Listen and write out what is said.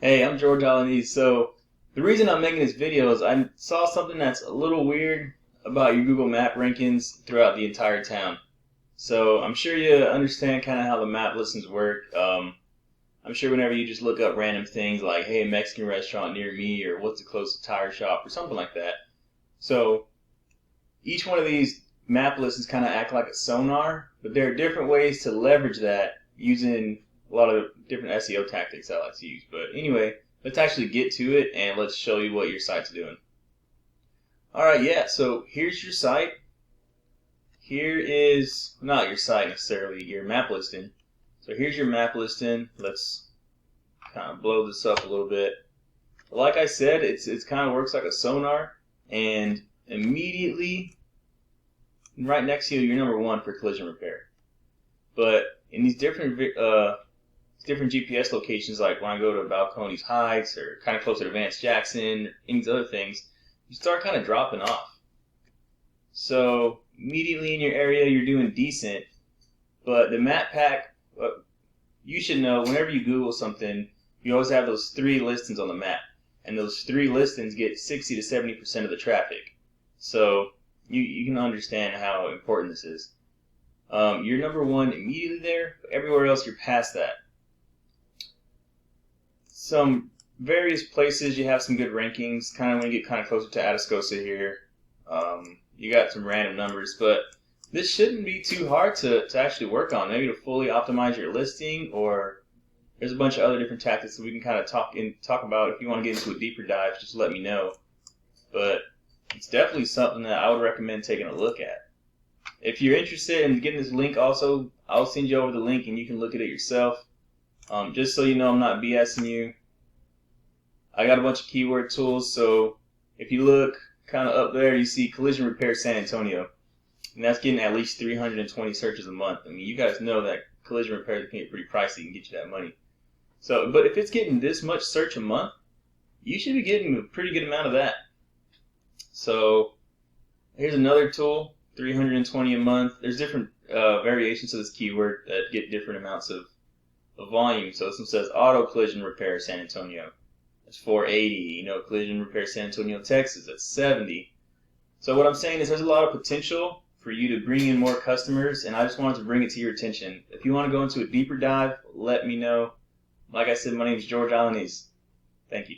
Hey, I'm George Alanese. So the reason I'm making this video is I saw something that's a little weird about your Google Map rankings throughout the entire town. So I'm sure you understand kind of how the map listings work. I'm sure whenever you just look up random things like, hey, Mexican restaurant near me, or what's the closest tire shop, or something like that. So each one of these map listings kind of act like a sonar, but there are different ways to leverage that using a lot of different SEO tactics I like to use. But anyway, let's actually get to it and let's show you what your site's doing. Alright, yeah, so here's your site. Here is, not your site necessarily, your map listing. So here's your map listing. Let's kind of blow this up a little bit. Like I said, it's kind of works like a sonar, and immediately right next to you, you're number one for collision repair. But in these different GPS locations, like when I go to Balcones Heights or kind of closer to Vance Jackson, any of these other things, you start kind of dropping off. So immediately in your area, you're doing decent, but the map pack, you should know whenever you Google something, you always have those 3 listings on the map, and those 3 listings get 60 to 70% of the traffic. So you can understand how important this is. You're number one immediately there, but everywhere else you're past that. Some various places you have some good rankings, kind of when you get kind of closer to Atascosa here. You got some random numbers, but this shouldn't be too hard to actually work on. Maybe to fully optimize your listing, or there's a bunch of other different tactics that we can kind of talk about. If you want to get into a deeper dive, just let me know. But it's definitely something that I would recommend taking a look at. If you're interested in getting this link also, I'll send you over the link and you can look at it yourself. Just so you know I'm not BSing you. I got a bunch of keyword tools, so if you look kind of up there, you see collision repair San Antonio. And that's getting at least 320 searches a month. I mean, you guys know that collision repair can get pretty pricey and get you that money. So, but if it's getting this much search a month, you should be getting a pretty good amount of that. So here's another tool, 320 a month. There's different variations of this keyword that get different amounts of volume. So this one says auto collision repair San Antonio. That's 480. Collision repair San Antonio, Texas. That's 70. So what I'm saying is there's a lot of potential for you to bring in more customers, and I just wanted to bring it to your attention. If you want to go into a deeper dive, let me know. Like I said, my name is George Alanese. Thank you.